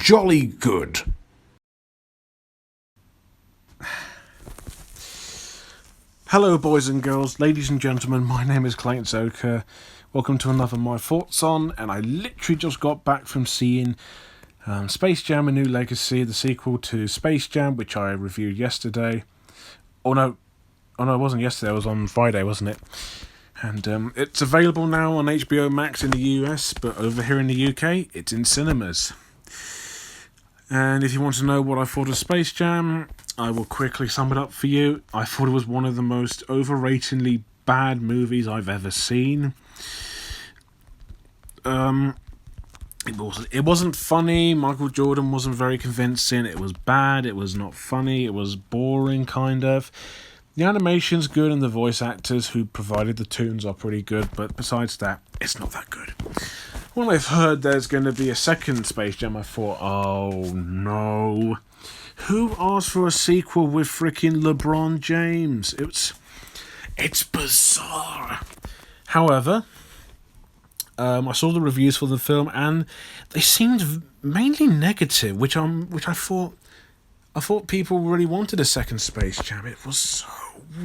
jolly good. Hello boys and girls, ladies and gentlemen, my name is Clayton Zoka. Welcome to another My Thoughts On, and I literally just got back from seeing Space Jam: A New Legacy, the sequel to Space Jam, which I reviewed yesterday. Oh no, it wasn't yesterday, it was on Friday, wasn't it? And it's available now on HBO Max in the US, but over here in the UK, it's in cinemas. And if you want to know what I thought of Space Jam, I will quickly sum it up for you. I thought it was one of the most overratedly bad movies I've ever seen. It wasn't funny. Michael Jordan wasn't very convincing. It was bad. It was not funny. It was boring, kind of. The animation's good and the voice actors who provided the tunes are pretty good, but besides that, it's not that good. When I've heard there's going to be a second Space Jam, I thought, oh no. Who asked for a sequel with freaking LeBron James? It's bizarre. However, I saw the reviews for the film and they seemed mainly negative, which I thought people really wanted a second Space Jam. It was so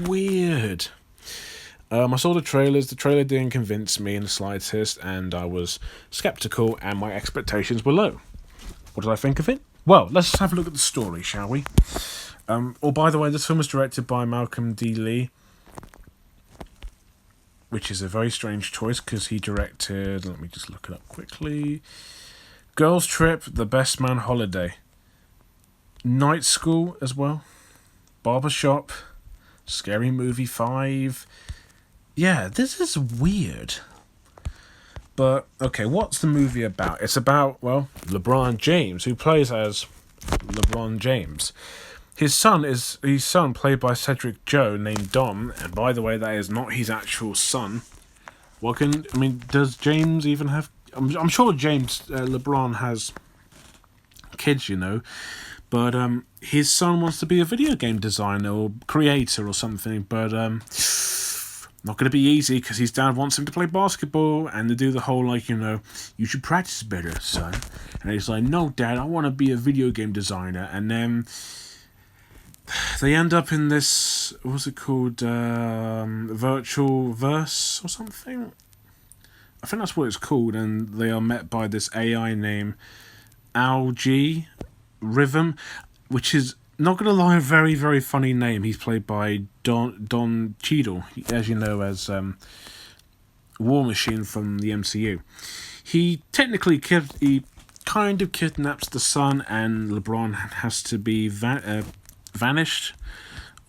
weird. I saw the trailers. The trailer didn't convince me in the slightest, and I was skeptical, and my expectations were low. What did I think of it? Well, let's have a look at the story, shall we? By the way, this film was directed by Malcolm D. Lee, which is a very strange choice because he directed, let me just look it up quickly, Girls Trip, The Best Man Holiday, Night School as well, Barbershop, Scary Movie 5. Yeah, this is weird. But, okay, what's the movie about? It's about, well, LeBron James, who plays as LeBron James. His son, played by Cedric Joe, named Dom, and by the way, that is not his actual son. Does James even have... I'm sure LeBron has kids, you know, but his son wants to be a video game designer or creator or something, but not going to be easy because his dad wants him to play basketball and to do the whole, like, you know, you should practice better, son. And he's like, no, Dad, I want to be a video game designer. And then they end up in this, what's it called, virtual verse or something? I think that's what it's called, and they are met by this AI named Algae Rhythm, which is, not going to lie, a very, very funny name. He's played by Don Cheadle, as you know, as War Machine from the MCU. He kind of kidnaps the son, and LeBron has to be vanished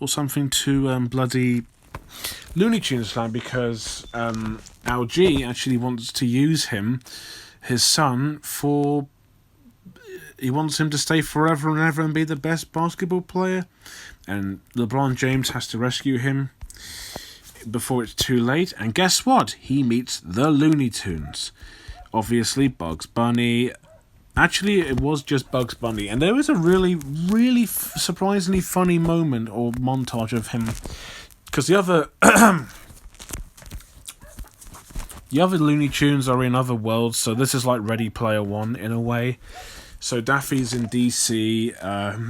or something to bloody Looney Tunes land because Algae actually wants to use his son, for... He wants him to stay forever and ever and be the best basketball player. And LeBron James has to rescue him before it's too late. And guess what? He meets the Looney Tunes. Obviously, Bugs Bunny. Actually, it was just Bugs Bunny. And there was a really, really surprisingly funny moment or montage of him. Because the other... the other Looney Tunes are in other worlds. So this is like Ready Player One in a way. So Daffy's in DC.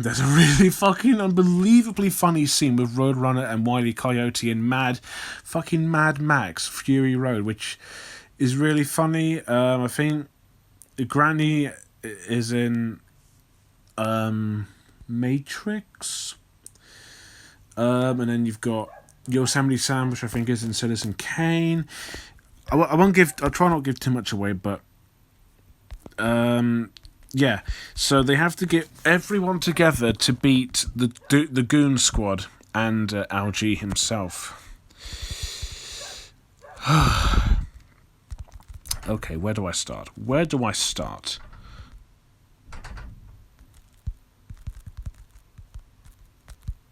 There's a really fucking unbelievably funny scene with Roadrunner and Wile E. Coyote in Mad Max Fury Road, which is really funny. I think Granny is in Matrix. And then you've got Yosemite Sam, which I think is in Citizen Kane. I'll try not to give too much away, but yeah, so they have to get everyone together to beat the Goon Squad and Algae himself. Okay, where do I start?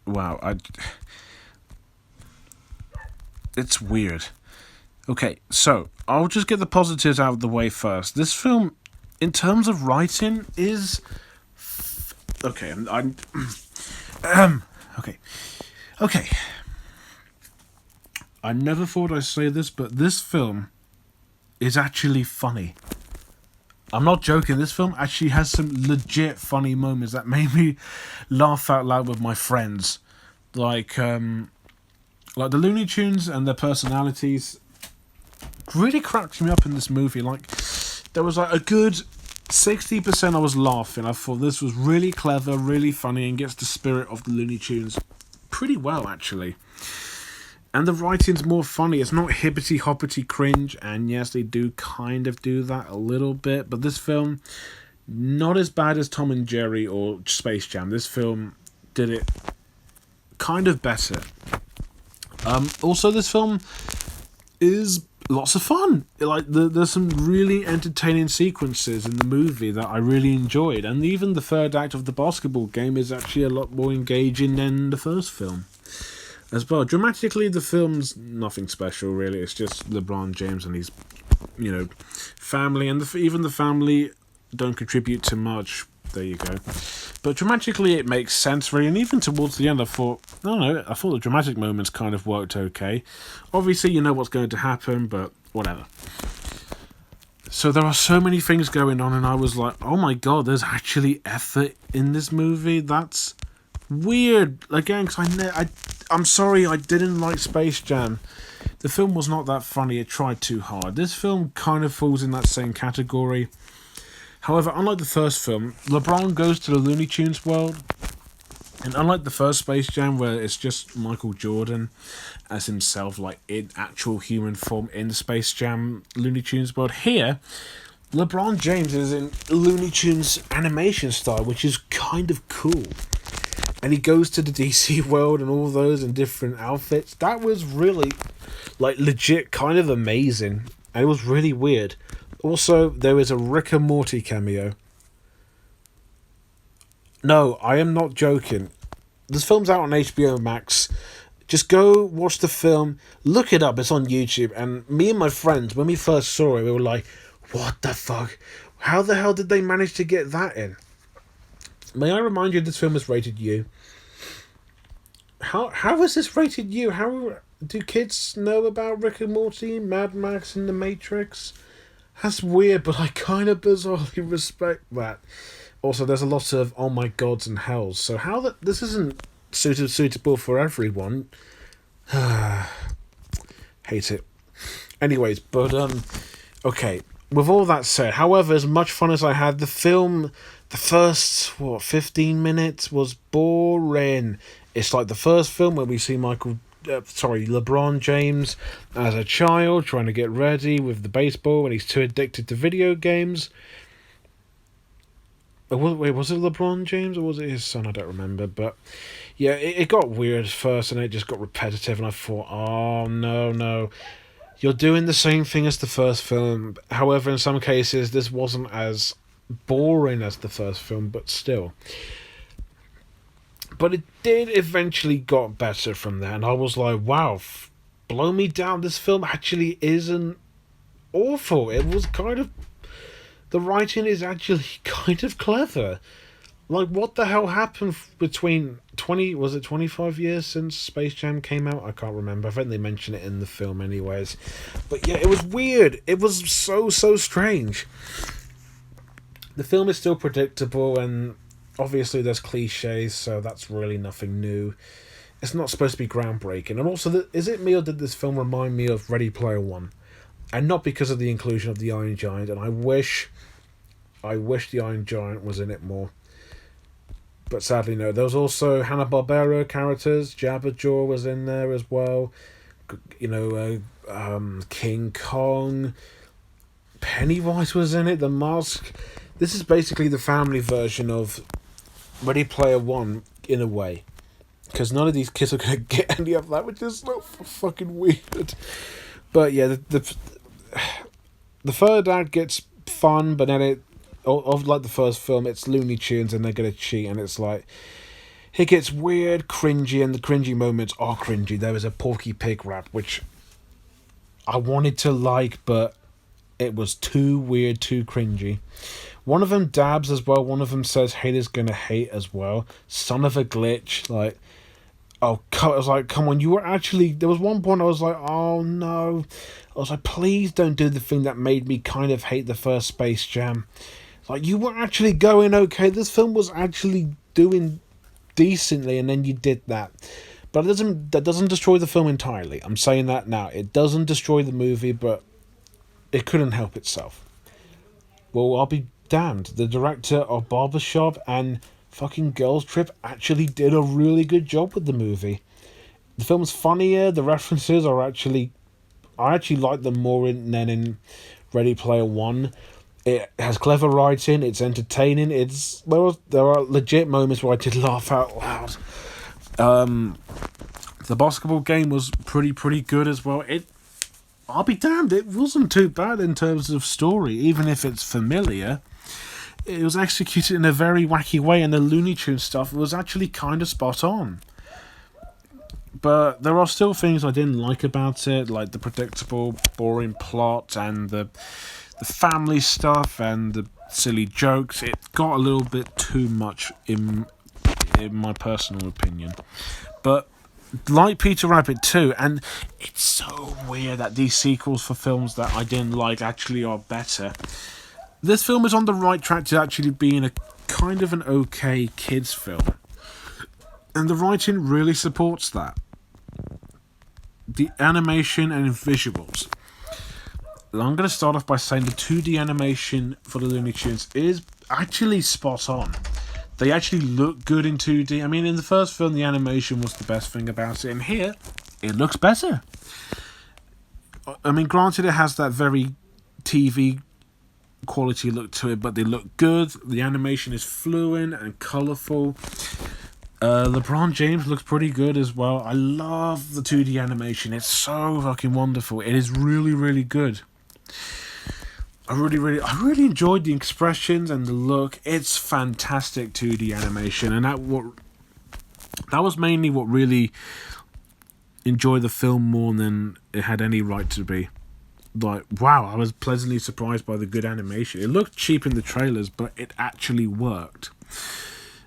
Wow, it's weird. Okay, so I'll just get the positives out of the way first. This film, in terms of writing, is okay. Okay. I never thought I'd say this, but this film is actually funny. I'm not joking. This film actually has some legit funny moments that made me laugh out loud with my friends. Like the Looney Tunes and their personalities really cracked me up in this movie. Like, there was like a good 60% I was laughing. I thought this was really clever, really funny, and gets the spirit of the Looney Tunes pretty well, actually. And the writing's more funny. It's not hippity hoppity cringe, and yes, they do kind of do that a little bit, but this film, not as bad as Tom and Jerry or Space Jam. This film did it kind of better. Also, this film is lots of fun. Like, there's some really entertaining sequences in the movie that I really enjoyed, and even the third act of the basketball game is actually a lot more engaging than the first film as well. Dramatically, the film's nothing special, really. It's just LeBron James and his, family, and even the family don't contribute too much. There you go. But dramatically, it makes sense, really. And even towards the end, I thought the dramatic moments kind of worked okay. Obviously, you know what's going to happen, but whatever. So there are so many things going on, and I was like, oh my god, there's actually effort in this movie? That's weird. Again, because I'm sorry, I didn't like Space Jam. The film was not that funny. It tried too hard. This film kind of falls in that same category. However, unlike the first film, LeBron goes to the Looney Tunes world, and unlike the first Space Jam, where it's just Michael Jordan as himself, like in actual human form in the Space Jam Looney Tunes world, here, LeBron James is in Looney Tunes animation style, which is kind of cool. And he goes to the DC world and all those in different outfits. That was really, legit kind of amazing. And it was really weird. Also, there is a Rick and Morty cameo. No, I am not joking. This film's out on HBO Max. Just go watch the film. Look it up. It's on YouTube. And me and my friends, when we first saw it, we were like, what the fuck? How the hell did they manage to get that in? May I remind you, this film is rated U. How is this rated U? How do kids know about Rick and Morty, Mad Max, and The Matrix? That's weird, but I kind of bizarrely respect that. Also, there's a lot of oh my gods and hells. So this isn't suitable for everyone. Hate it. Anyways, but okay. With all that said, however, as much fun as I had, the film, the first 15 minutes was boring. It's like the first film where we see LeBron James as a child trying to get ready with the baseball when he's too addicted to video games. Wait, was it LeBron James or was it his son? I don't remember. But yeah, it got weird first and it just got repetitive and I thought, oh no. You're doing the same thing as the first film. However, in some cases, this wasn't as boring as the first film, but still. But it did eventually got better from there, and I was like, wow, blow me down, this film actually isn't awful. It was kind of... The writing is actually kind of clever. Like, what the hell happened between 25 years since Space Jam came out? I can't remember. I think they mention it in the film anyways. But yeah, it was weird. It was so strange. The film is still predictable, and obviously there's cliches, so that's really nothing new. It's not supposed to be groundbreaking. And also, is it me or did this film remind me of Ready Player One? And not because of the inclusion of the Iron Giant, and I wish the Iron Giant was in it more. But sadly, no. There was also Hanna-Barbera characters. Jabberjaw was in there as well. King Kong. Pennywise was in it. The Mask. This is basically the family version of Ready Player One, in a way. Because none of these kids are going to get any of that, which is so fucking weird. But yeah, the third act gets fun, but then like the first film, it's Looney Tunes and they're going to cheat, and it's like, it gets weird, cringy, and the cringy moments are cringy. There was a Porky Pig rap, which I wanted to like, but it was too weird, too cringy. One of them dabs as well, one of them says haters gonna hate as well. Son of a glitch, like, I was like, come on, you were actually. There was one point I was like, oh no. I was like, please don't do the thing that made me kind of hate the first Space Jam. Like, you were actually going okay. This film was actually doing decently, and then you did that. But that doesn't destroy the film entirely. I'm saying that now. It doesn't destroy the movie, but it couldn't help itself. Well, I'll be damned. The director of Barbershop and fucking Girls Trip actually did a really good job with the movie. The film's funnier. The references are actually, I actually like them more than in Ready Player One. It has clever writing. It's entertaining. There are legit moments where I did laugh out loud. The basketball game was pretty good as well. I'll be damned, it wasn't too bad in terms of story, even if it's familiar. It was executed in a very wacky way, and the Looney Tunes stuff was actually kind of spot on. But there are still things I didn't like about it, like the predictable, boring plot and the family stuff and the silly jokes. It got a little bit too much in my personal opinion. But like Peter Rabbit 2, and it's so weird that these sequels for films that I didn't like actually are better. This film is on the right track to actually being a kind of an okay kids film. And the writing really supports that. The animation and visuals. I'm going to start off by saying the 2D animation for the Looney Tunes is actually spot on. They actually look good in 2D. I mean, in the first film, the animation was the best thing about it. And here, it looks better. I mean, granted, it has that very TV quality look to it, but they look good. The animation is fluent and colourful. LeBron James looks pretty good as well. I love the 2D animation. It's so fucking wonderful. It is really good. I really enjoyed the expressions and the look. It's fantastic 2D animation, and that was mainly what really enjoyed the film more than it had any right to be. Like, wow, I was pleasantly surprised by the good animation. It looked cheap in the trailers, but it actually worked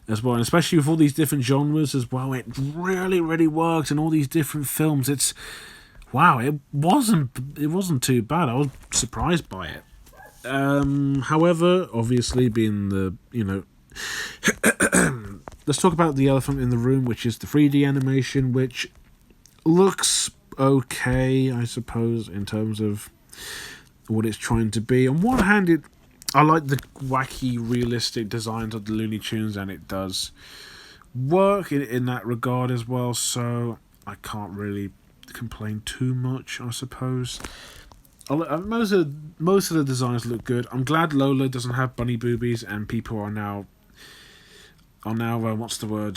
as well, and especially with all these different genres as well. It really worked in all these different films. Wow, it wasn't too bad. I was surprised by it. However, obviously, being let's talk about the elephant in the room, which is the 3D animation, which looks okay, I suppose, in terms of what it's trying to be. On one hand, I like the wacky, realistic designs of the Looney Tunes, and it does work in that regard as well, so I can't really complain too much, I suppose. Most of the designs look good. I'm glad Lola doesn't have bunny boobies, and people are now what's the word?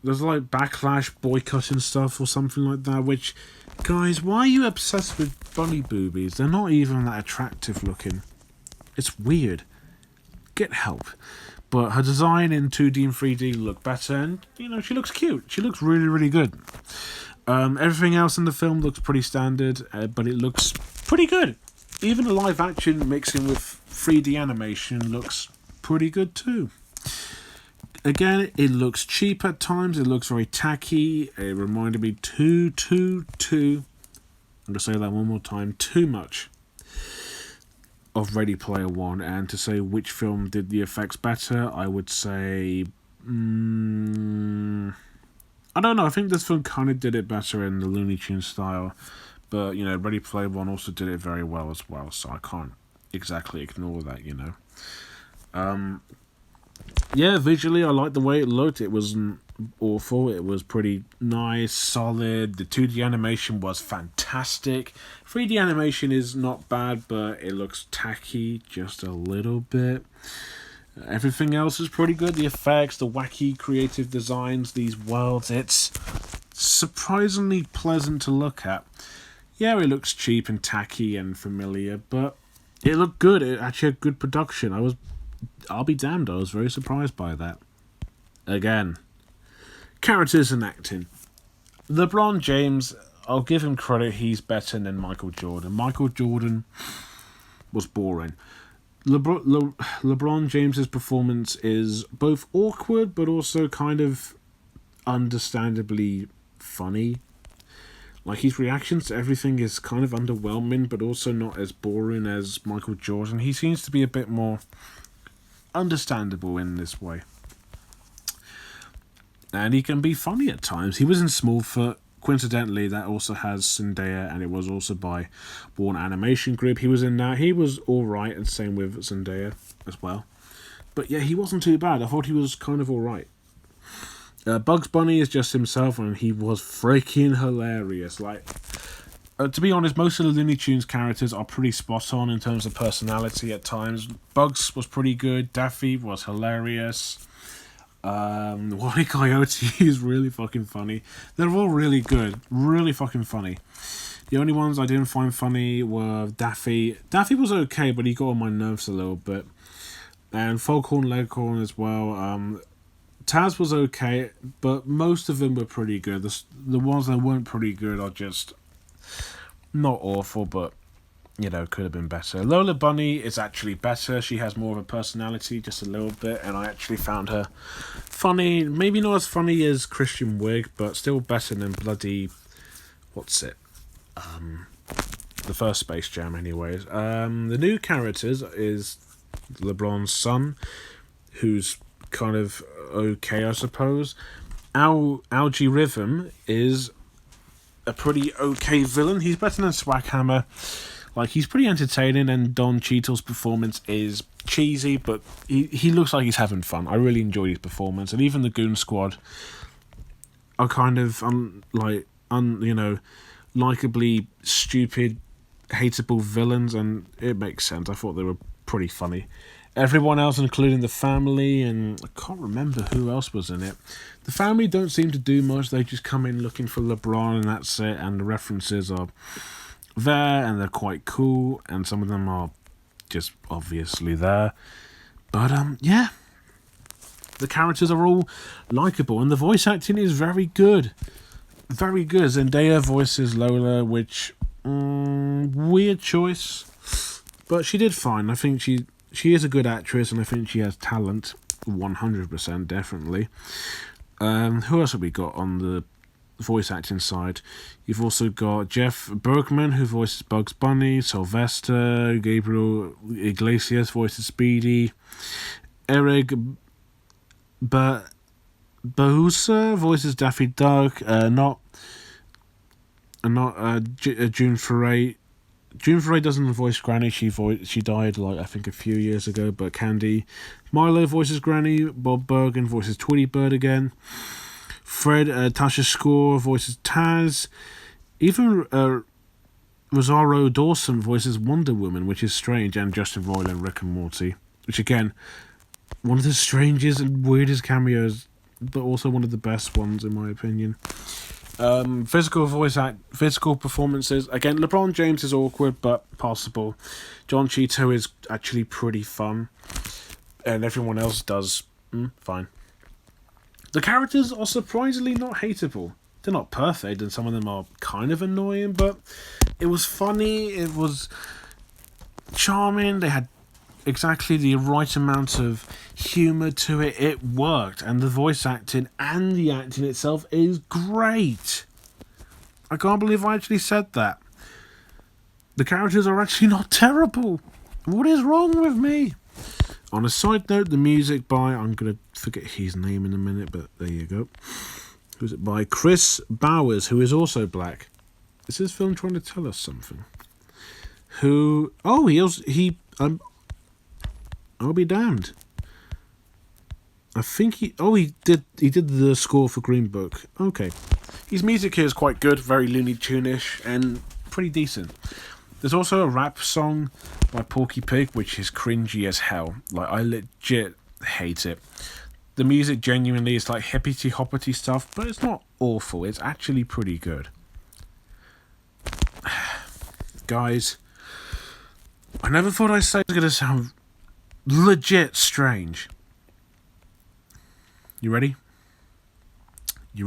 There's like backlash, boycotting stuff or something like that. Which, guys, why are you obsessed with bunny boobies? They're not even that attractive looking. It's weird. Get help. But her design in 2D and 3D look better, and she looks cute. She looks really good. Everything else in the film looks pretty standard, but it looks pretty good. Even the live action mixing with 3D animation looks pretty good too. Again, it looks cheap at times. It looks very tacky. It reminded me too. I'm going to say that one more time. Too much of Ready Player One. And to say which film did the effects better, I would say... I don't know. I think this film kind of did it better in the Looney Tunes style. But, Ready Player One also did it very well as well. So I can't exactly ignore that, Yeah, visually, I liked the way it looked. It wasn't awful. It was pretty nice, solid. The 2D animation was fantastic. 3D animation is not bad, but it looks tacky just a little bit. Everything else is pretty good. The effects, the wacky creative designs, these worlds. It's surprisingly pleasant to look at. Yeah, it looks cheap and tacky and familiar, but it looked good. It actually had good production. I'll be damned, I was very surprised by that. Again, characters and acting. LeBron James, I'll give him credit, he's better than Michael Jordan. Michael Jordan was boring. LeBron James's performance is both awkward but also kind of understandably funny. Like, his reactions to everything is kind of underwhelming, but also not as boring as Michael Jordan. He seems to be a bit more understandable in this way. And he can be funny at times. He was in Smallfoot. Coincidentally, that also has Zendaya, and it was also by Bourne Animation Group. He was in that. He was alright, and same with Zendaya as well. But yeah, he wasn't too bad. I thought he was kind of alright. Bugs Bunny is just himself, and he was freaking hilarious. Like, to be honest, most of the Looney Tunes characters are pretty spot on in terms of personality at times. Bugs was pretty good. Daffy was hilarious. Wile E. Coyote is really fucking funny. They're all really good. Really fucking funny. The only ones I didn't find funny were Daffy. Daffy was okay, but he got on my nerves a little bit. And Foghorn Leghorn as well. Taz was okay, but most of them were pretty good. The ones that weren't pretty good are just not awful, but, you know, could have been better. Lola Bunny is actually better. She has more of a personality, just a little bit, and I actually found her funny. Maybe not as funny as Christian Wiig, but still better than bloody... what's it? The first Space Jam, anyways. The new characters is LeBron's son, who's kind of okay, I suppose. Algie Rhythm is a pretty okay villain. He's better than Swaghammer. Like, he's pretty entertaining, and Don Cheadle's performance is cheesy, but he looks like he's having fun. I really enjoyed his performance, and even the Goon Squad are kind of likably stupid, hateable villains, and it makes sense. I thought they were pretty funny. Everyone else, including the family, and I can't remember who else was in it. The family don't seem to do much. They just come in looking for LeBron, and that's it. And the references are there, and they're quite cool, and some of them are just obviously there. But yeah, the characters are all likable, and the voice acting is very good. Very good. Zendaya voices Lola, which weird choice, but she did fine. I think she is a good actress, and I think she has talent, 100%, definitely. Who else have we got on the voice acting side? You've also got Jeff Bergman, who voices Bugs Bunny, Sylvester, Gabriel Iglesias voices Speedy, Eric Bahusa voices Daffy Duck, June Foray. June Foray doesn't voice Granny. She died, I think a few years ago. But Candy Milo voices Granny. Bob Bergen voices Tweety Bird again. Fred Tasha Score voices Taz. Even Rosario Dawson voices Wonder Woman, which is strange, and Justin Roiland and Rick and Morty, which again, one of the strangest and weirdest cameos, but also one of the best ones in my opinion. Physical performances. Again, LeBron James is awkward but passable. John Cheeto is actually pretty fun, and everyone else does fine. The characters are surprisingly not hateable. They're not perfect, and some of them are kind of annoying, but it was funny. It was charming. They had exactly the right amount of humour to it. It worked, and the voice acting and the acting itself is great. I can't believe I actually said that. The characters are actually not terrible. What is wrong with me? On a side note, the music by, I'm going to forget his name in a minute, but there you go. Who's it by? Chris Bowers, who is also black. Is this film trying to tell us something? I'll be damned. I think he did the score for Green Book. Okay. His music here is quite good, very Looney Tune-ish, and pretty decent. There's also a rap song by Porky Pig, which is cringy as hell. I legit hate it. The music genuinely is like hippity-hoppity stuff, but it's not awful. It's actually pretty good. Guys, I never thought I'd say it was going to sound legit strange. You ready? You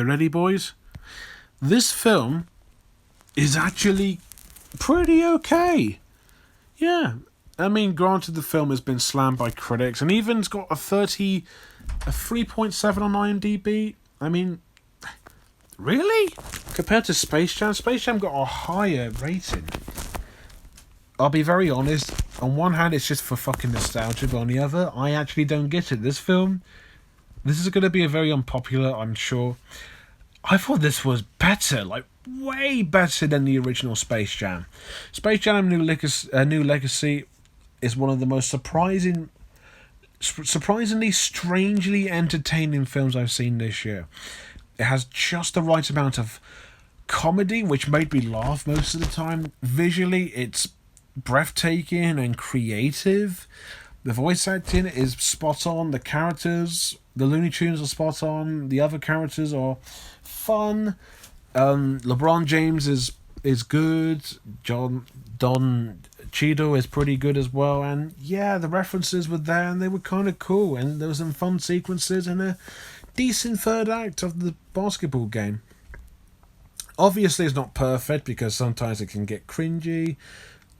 ready, boys? This film is actually pretty okay. Yeah. I mean, granted, the film has been slammed by critics, and even's got a 3.7 on IMDb. I mean, really? Compared to Space Jam got a higher rating. I'll be very honest, on one hand it's just for fucking nostalgia, but on the other, I actually don't get it. This is going to be a very unpopular, I'm sure. I thought this was better, like way better than the original Space Jam. Space Jam New Legacy is one of the most surprisingly strangely entertaining films I've seen this year. It has just the right amount of comedy, which made me laugh most of the time. Visually, it's breathtaking and creative. The voice acting is spot on. The characters, the Looney Tunes are spot on. The other characters are fun. LeBron James is good. Don Cheadle is pretty good as well. And yeah, the references were there and they were kind of cool. And there were some fun sequences and a decent third act of the basketball game. Obviously, it's not perfect because sometimes it can get cringy.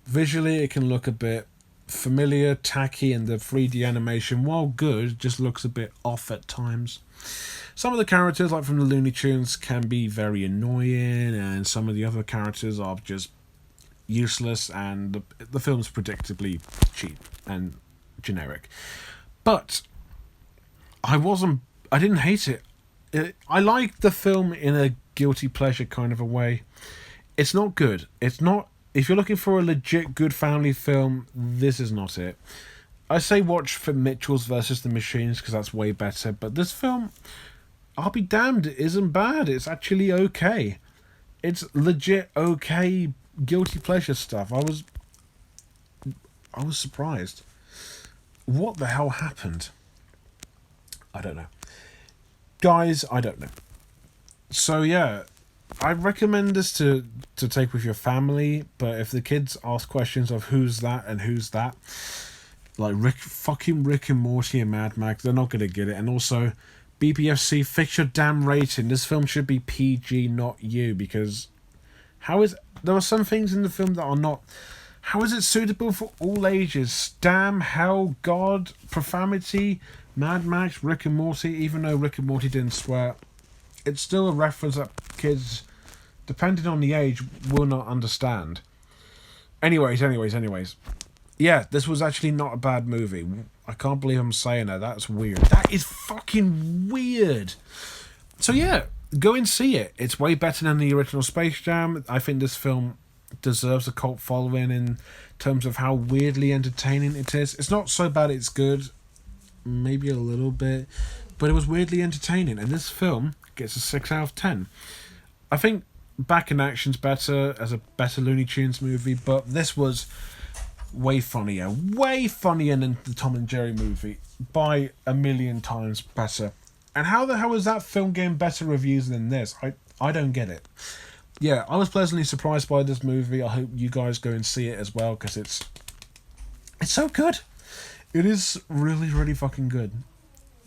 Visually, it can look a bit familiar, tacky, and the 3D animation, while good, just looks a bit off at times. Some of the characters, like from the Looney Tunes, can be very annoying, and some of the other characters are just useless, and the film's predictably cheap and generic. But I didn't hate it. I liked the film in a guilty pleasure kind of a way. It's not good. If you're looking for a legit good family film, this is not it. I say watch for Mitchells versus the Machines because that's way better. But this film, I'll be damned, it isn't bad. It's actually okay. It's legit okay guilty pleasure stuff. I was surprised. What the hell happened? I don't know. Guys, I don't know. So yeah, I recommend this to take with your family, but if the kids ask questions of who's that and who's that, like Rick and Morty and Mad Max, they're not going to get it. And also, BBFC, fix your damn rating. This film should be PG, not U, because there are some things in the film that are not. How is it suitable for all ages? Damn, hell, God, profanity, Mad Max, Rick and Morty, even though Rick and Morty didn't swear, it's still a reference that kids, depending on the age, will not understand. Anyways. Yeah, this was actually not a bad movie. I can't believe I'm saying that. That's weird. That is fucking weird. So yeah, go and see it. It's way better than the original Space Jam. I think this film deserves a cult following in terms of how weirdly entertaining it is. It's not so bad it's good. Maybe a little bit. But it was weirdly entertaining. And this film gets a 6 out of 10. I think Back in Action's better as a better Looney Tunes movie, but this was way funnier than the Tom and Jerry movie by a million times better. And how the hell is that film getting better reviews than this? I don't get it. Yeah, I was pleasantly surprised by this movie. I hope you guys go and see it as well because it's so good. It is really, really fucking good.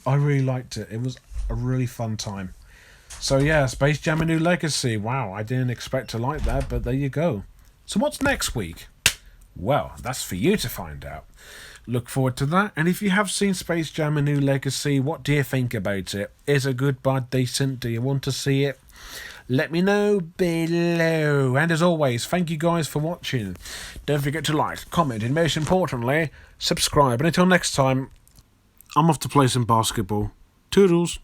I really liked it. It was a really fun time. So yeah, Space Jam: A New Legacy. Wow, I didn't expect to like that, but there you go. So what's next week? Well, that's for you to find out. Look forward to that. And if you have seen Space Jam: A New Legacy, what do you think about it? Is it good, bad, decent? Do you want to see it? Let me know below. And as always, thank you guys for watching. Don't forget to like, comment, and most importantly, subscribe. And until next time, I'm off to play some basketball. Toodles.